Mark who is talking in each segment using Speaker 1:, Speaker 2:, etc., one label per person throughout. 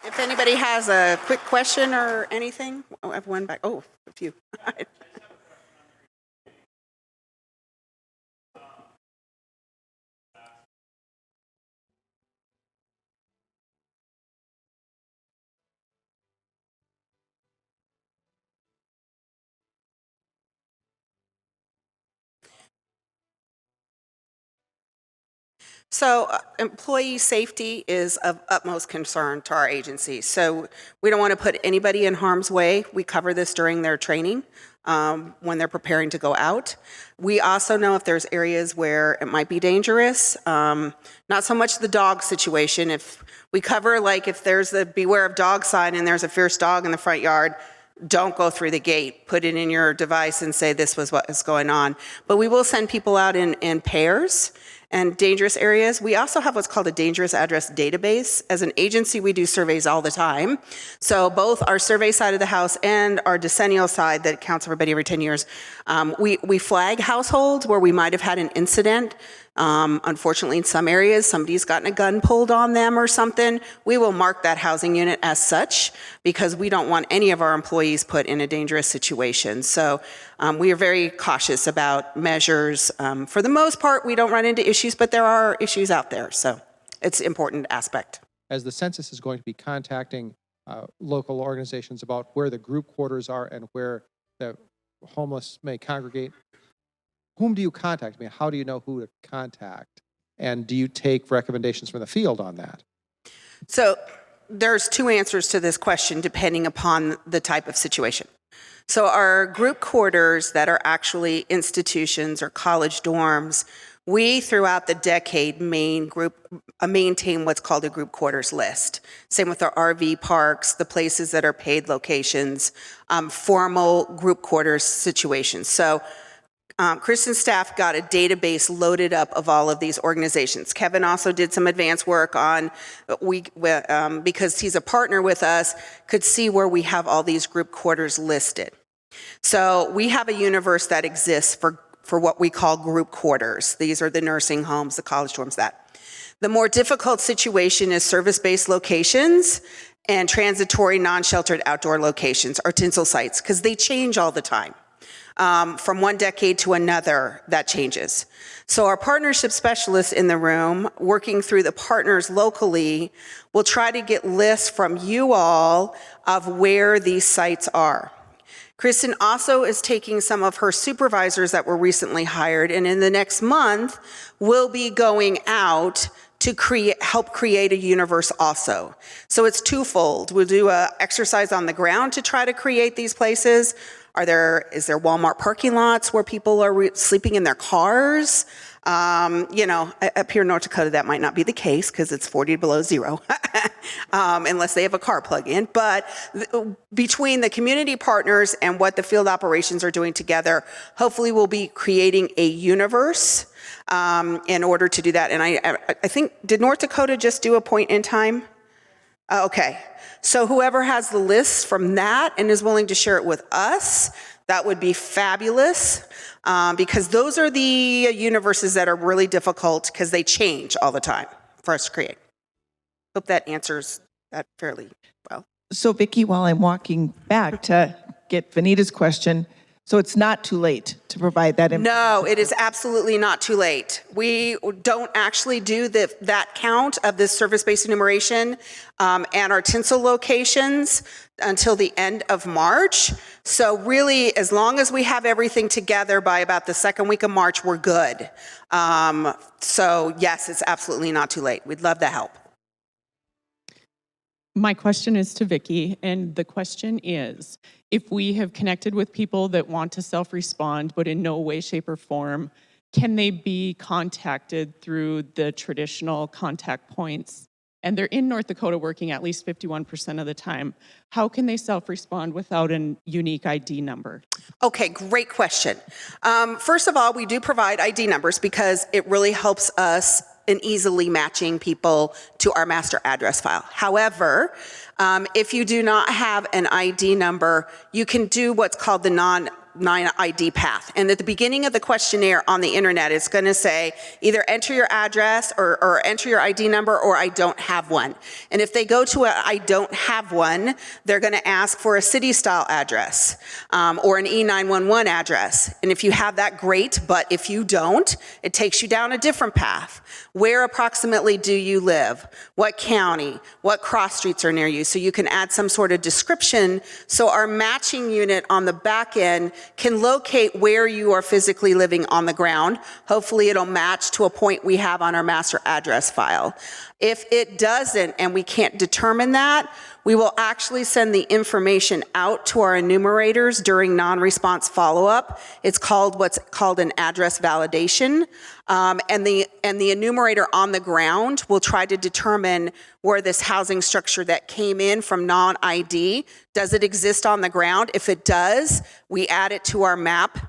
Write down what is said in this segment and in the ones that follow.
Speaker 1: If anybody has a quick question or anything, I have one back. Oh, a few. So employee safety is of utmost concern to our agency. So we don't want to put anybody in harm's way. We cover this during their training when they're preparing to go out. We also know if there's areas where it might be dangerous, not so much the dog situation. If we cover, like if there's the beware of dog sign and there's a fierce dog in the front yard, don't go through the gate. Put it in your device and say this was what is going on. But we will send people out in pairs and dangerous areas. We also have what's called a dangerous address database. As an agency, we do surveys all the time. So both our survey side of the house and our decennial side that counts everybody every 10 years, we flag households where we might have had an incident. Unfortunately, in some areas, somebody's gotten a gun pulled on them or something. We will mark that housing unit as such because we don't want any of our employees put in a dangerous situation. So we are very cautious about measures. For the most part, we don't run into issues, but there are issues out there. So it's an important aspect.
Speaker 2: As the census is going to be contacting local organizations about where the group quarters are and where the homeless may congregate, whom do you contact? I mean, how do you know who to contact? And do you take recommendations from the field on that?
Speaker 1: So there's two answers to this question depending upon the type of situation. So our group quarters that are actually institutions or college dorms, we throughout the decade maintain what's called a group quarters list. Same with our RV parks, the places that are paid locations, formal group quarters situations. So Kristin's staff got a database loaded up of all of these organizations. Kevin also did some advanced work on, because he's a partner with us, could see where we have all these group quarters listed. So we have a universe that exists for what we call group quarters. These are the nursing homes, the college dorms, that. The more difficult situation is service-based locations and transitory non-sheltered outdoor locations, or tinsel sites, because they change all the time. From one decade to another, that changes. So our partnership specialists in the room, working through the partners locally, will try to get lists from you all of where these sites are. Kristin also is taking some of her supervisors that were recently hired, and in the next month, will be going out to help create a universe also. So it's twofold. We'll do an exercise on the ground to try to create these places. Is there Walmart parking lots where people are sleeping in their cars? Up here in North Dakota, that might not be the case because it's 40 below zero, unless they have a car plug-in. But between the community partners and what the field operations are doing together, hopefully we'll be creating a universe in order to do that. And I think, did North Dakota just do a point in time? Okay. So whoever has the list from that and is willing to share it with us, that would be fabulous, because those are the universes that are really difficult because they change all the time for us to create. Hope that answers that fairly well.
Speaker 3: So Vicki, while I'm walking back to get Vanita's question, so it's not too late to provide that information?
Speaker 1: No, it is absolutely not too late. We don't actually do that count of this service-based enumeration and our tinsel locations until the end of March. So really, as long as we have everything together by about the second week of March, we're good. So yes, it's absolutely not too late. We'd love the help.
Speaker 4: My question is to Vicki, and the question is, if we have connected with people that want to self-respond, but in no way, shape, or form, can they be contacted through the traditional contact points? And they're in North Dakota working at least 51% of the time. How can they self-respond without a unique ID number?
Speaker 1: Okay, great question. First of all, we do provide ID numbers because it really helps us in easily matching people to our master address file. However, if you do not have an ID number, you can do what's called the NonID Path. And at the beginning of the questionnaire on the internet, it's going to say either enter your address or enter your ID number or I don't have one. And if they go to a I don't have one, they're going to ask for a city-style address or an E911 address. And if you have that, great. But if you don't, it takes you down a different path. Where approximately do you live? What county? What cross streets are near you? So you can add some sort of description so our matching unit on the back end can locate where you are physically living on the ground. Hopefully it'll match to a point we have on our master address file. If it doesn't and we can't determine that, we will actually send the information out to our enumerators during non-response follow-up. It's called what's called an address validation. And the enumerator on the ground will try to determine where this housing structure that came in from non-ID, does it exist on the ground? If it does, we add it to our map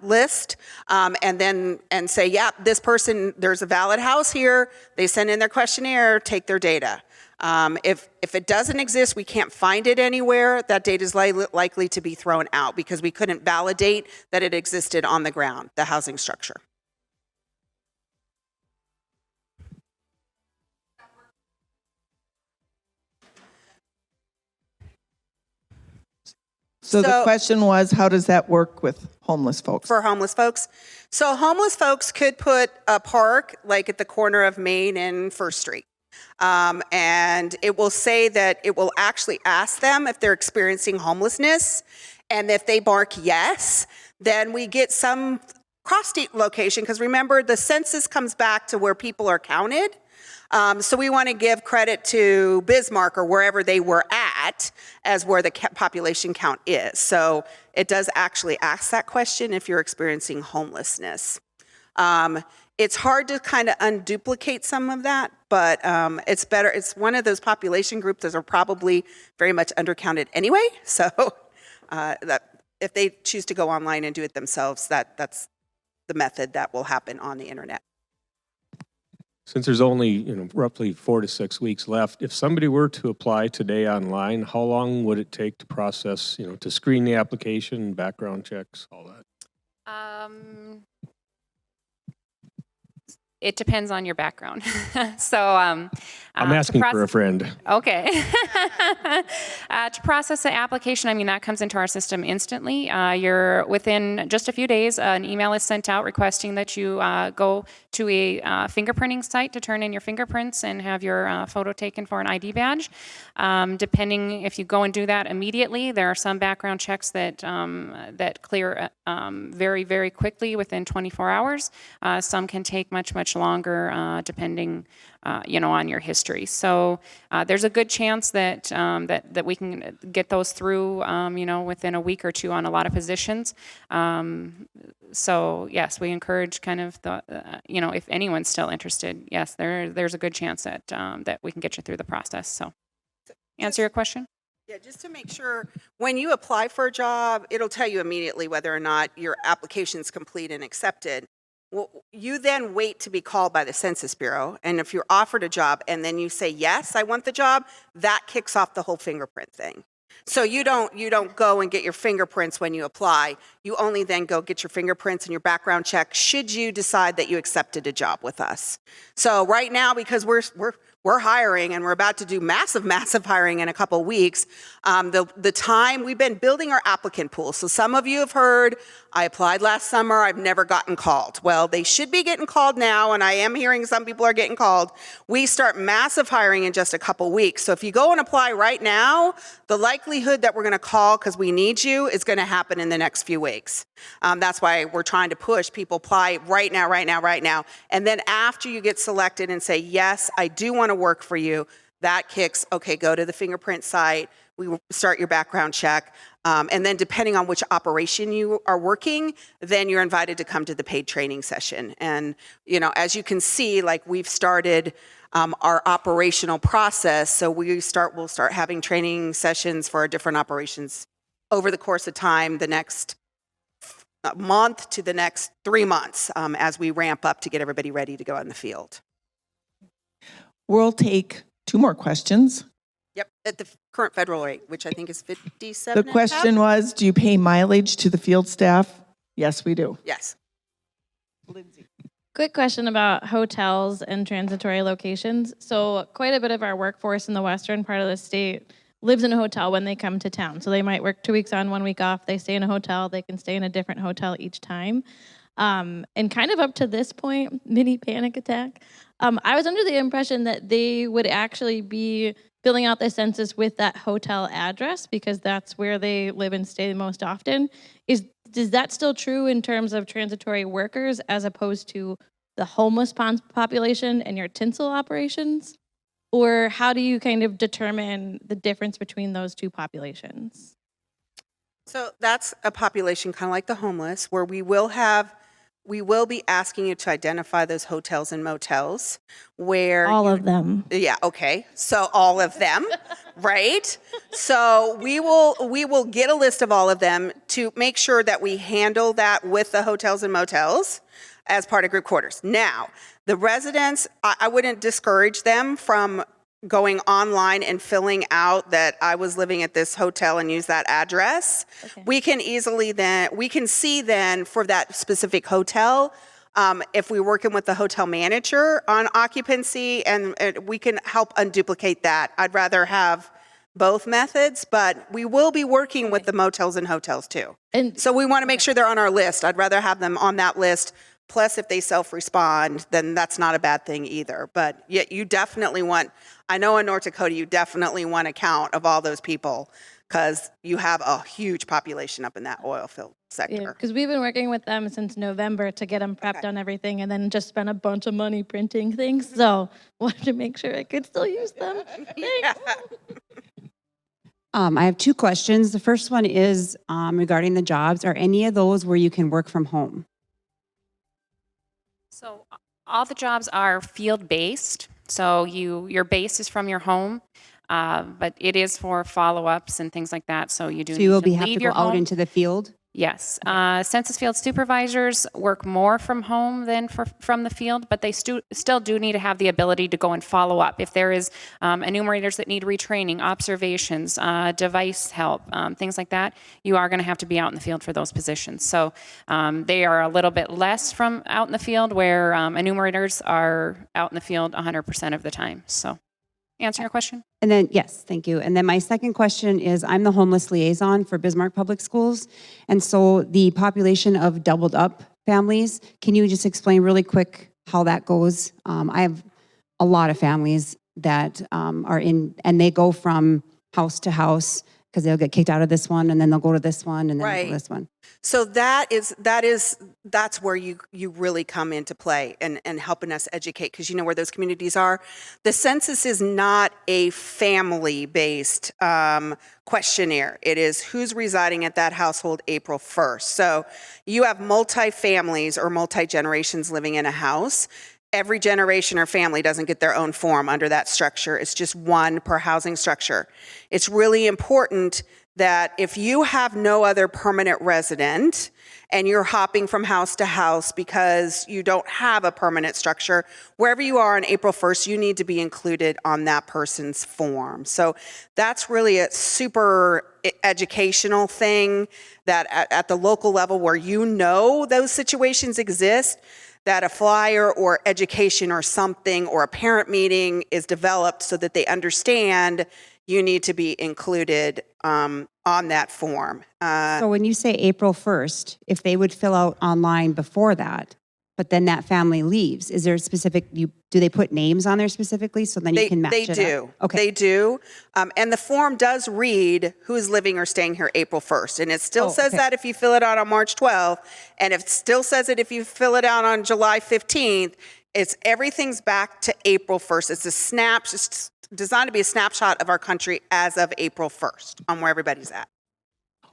Speaker 1: list and say, yeah, this person, there's a valid house here. They send in their questionnaire, take their data. If it doesn't exist, we can't find it anywhere, that data is likely to be thrown out because we couldn't validate that it existed on the ground, the housing structure.
Speaker 3: So the question was, how does that work with homeless folks?
Speaker 1: For homeless folks. So homeless folks could put a park like at the corner of Main and First Street. And it will say that it will actually ask them if they're experiencing homelessness. And if they mark yes, then we get some cross-street location. Because remember, the census comes back to where people are counted. So we want to give credit to Bismarck or wherever they were at as where the population count is. So it does actually ask that question if you're experiencing homelessness. It's hard to kind of unduplicate some of that, but it's better. It's one of those population groups that are probably very much undercounted anyway. So that if they choose to go online and do it themselves, that's the method that will happen on the internet.
Speaker 5: Since there's only, roughly 4 to 6 weeks left, if somebody were to apply today online, how long would it take to process, to screen the application, background checks, all that?
Speaker 6: It depends on your background. So I'm
Speaker 5: asking for a friend.
Speaker 6: Okay. To process the application, that comes into our system instantly. You're within just a few days, an email is sent out requesting that you go to a fingerprinting site to turn in your fingerprints and have your photo taken for an ID badge. Depending if you go and do that immediately, there are some background checks that that clear very, very quickly within 24 hours. Some can take much longer depending on your history. So there's a good chance that that we can get those through within a week or two on a lot of positions. So yes, we encourage kind of the if anyone's still interested, yes, there's a good chance that that we can get you through the process. So answer your question?
Speaker 1: Yeah, just to make sure, when you apply for a job, it'll tell you immediately whether or not your application is complete and accepted. Well, you then wait to be called by the Census Bureau, and if you're offered a job and then you say, yes, I want the job, that kicks off the whole fingerprint thing. So you don't go and get your fingerprints when you apply. You only then go get your fingerprints and your background check should you decide that you accepted a job with us. So right now, because we're hiring and we're about to do massive hiring in a couple of weeks, the time we've been building our applicant pool. So some of you have heard, I applied last summer, I've never gotten called. Well, they should be getting called now, and I am hearing some people are getting called. We start massive hiring in just a couple weeks. So if you go and apply right now, the likelihood that we're going to call because we need you is going to happen in the next few weeks. That's why we're trying to push people apply right now. And then after you get selected and say, yes, I do want to work for you, that kicks, okay, go to the fingerprint site, we will start your background check, and then depending on which operation you are working, then you're invited to come to the paid training session. And, as you can see, like we've started our operational process, so we'll start having training sessions for our different operations over the course of time, the next month to the next 3 months, as we ramp up to get everybody ready to go out in the field.
Speaker 3: We'll take 2 more questions.
Speaker 1: Yep. at the current federal rate, which I think is 57.
Speaker 3: The question was, do you pay mileage to the field staff? Yes, we do.
Speaker 1: Yes.
Speaker 7: Quick question about hotels and transitory locations. So quite a bit of our workforce in the western part of the state lives in a hotel when they come to town. So they might work 2 weeks on, 1 week off. They stay in a hotel. They can stay in a different hotel each time. And kind of up to this point, mini panic attack, I was under the impression that they would actually be filling out the census with that hotel address because that's where they live and stay the most often. Is that still true in terms of transitory workers as opposed to the homeless population and your tinsel operations? Or how do you kind of determine the difference between those two populations?
Speaker 1: So that's a population kind of like the homeless, where we will be asking you to identify those hotels and motels where
Speaker 7: All of them.
Speaker 1: Yeah, okay. So all of them, right? So we will get a list of all of them to make sure that we handle that with the hotels and motels as part of group quarters. Now, the residents, I wouldn't discourage them from going online and filling out that I was living at this hotel and use that address.
Speaker 7: Okay.
Speaker 1: We can see then for that specific hotel, if we're working with the hotel manager on occupancy, and we can help unduplicate that. I'd rather have both methods, but we will be working with the motels and hotels too.
Speaker 7: And
Speaker 1: So we want to make sure they're on our list. I'd rather have them on that list. Plus, if they self-respond, then that's not a bad thing either. But yet you definitely want, I know in North Dakota, you definitely want a count of all those people because you have a huge population up in that oil field sector.
Speaker 7: because we've been working with them since November to get them prepped on everything and then just spent a bunch of money printing things. So wanted to make sure I could still use them. Thanks.
Speaker 8: I have two questions. The first one is regarding the jobs. Are any of those where you can work from home?
Speaker 6: So all the jobs are field-based. So your base is from your home, but it is for follow-ups and things like that. So you do
Speaker 8: So you will
Speaker 6: need to
Speaker 8: have to
Speaker 6: leave
Speaker 8: go
Speaker 6: your
Speaker 8: out
Speaker 6: home.
Speaker 8: into the field?
Speaker 6: Yes. Census field supervisors work more from home than from the field, but they still do need to have the ability to go and follow up. If there is enumerators that need retraining, observations, device help, things like that, you are going to have to be out in the field for those positions. So they are a little bit less from out in the field, where enumerators are out in the field 100% of the time. So answer your question?
Speaker 8: And then, yes, thank you. And then my second question is, I'm the homeless liaison for Bismarck Public Schools. And so the population of doubled up families, can you just explain really quick how that goes? I have a lot of families that are in, and they go from house to house because they'll get kicked out of this one and then they'll go to this one and then they'll go to this one.
Speaker 1: So that's where you really come into play and helping us educate, because you know where those communities are. The census is not a family-based questionnaire. It is who's residing at that household April 1st. So you have multi-families or multi-generations living in a house. Every generation or family doesn't get their own form under that structure. It's just one per housing structure. It's really important that if you have no other permanent resident and you're hopping from house to house because you don't have a permanent structure, wherever you are on April 1st, you need to be included on that person's form. So that's really a super educational thing that at the local level where you know those situations exist, that a flyer or education or something or a parent meeting is developed so that they understand you need to be included on that form.
Speaker 8: So when you say April 1st, if they would fill out online before that, but then that family leaves, is there a specific, do they put names on there specifically so then you can match it up?
Speaker 1: They do.
Speaker 8: Okay.
Speaker 1: They do. And the form does read who's living or staying here April 1st. And it still says
Speaker 8: okay.
Speaker 1: that if you fill it out on March 12th. And it still says it if you fill it out on July 15th. Everything's back to April 1st. It's designed to be a snapshot of our country as of April 1st on where everybody's at.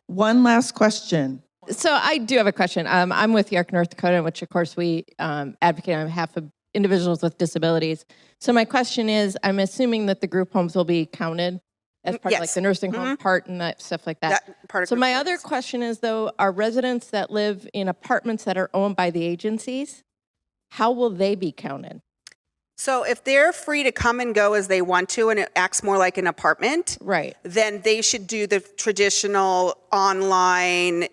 Speaker 3: One last question.
Speaker 9: So I do have a question. I'm with York, North Dakota, which of course we advocate on behalf of individuals with disabilities. So my question is, I'm assuming that the group homes will be counted as part of like
Speaker 1: Yes.
Speaker 9: the nursing home part and that stuff like that.
Speaker 1: That part of
Speaker 9: So
Speaker 1: group
Speaker 9: my
Speaker 1: homes.
Speaker 9: other question is though, are residents that live in apartments that are owned by the agencies, how will they be counted?
Speaker 1: So if they're free to come and go as they want to, and it acts more like an apartment,
Speaker 9: Right.
Speaker 1: then they should do the traditional online.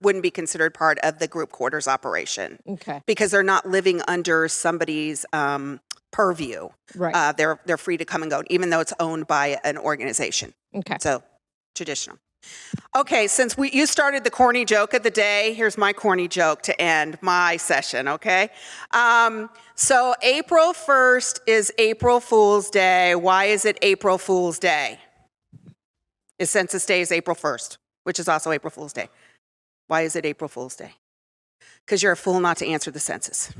Speaker 1: Wouldn't be considered part of the group quarters operation
Speaker 9: Okay.
Speaker 1: because they're not living under somebody's purview.
Speaker 9: Right.
Speaker 1: They're free to come and go, even though it's owned by an organization.
Speaker 9: Okay.
Speaker 1: So traditional. Okay, since you started the corny joke of the day, here's my corny joke to end my session, okay? So April 1st is April Fool's Day. Why is it April Fool's Day? Census Day is April 1st, which is also April Fool's Day. Why is it April Fool's Day? Because you're a fool not to answer the census.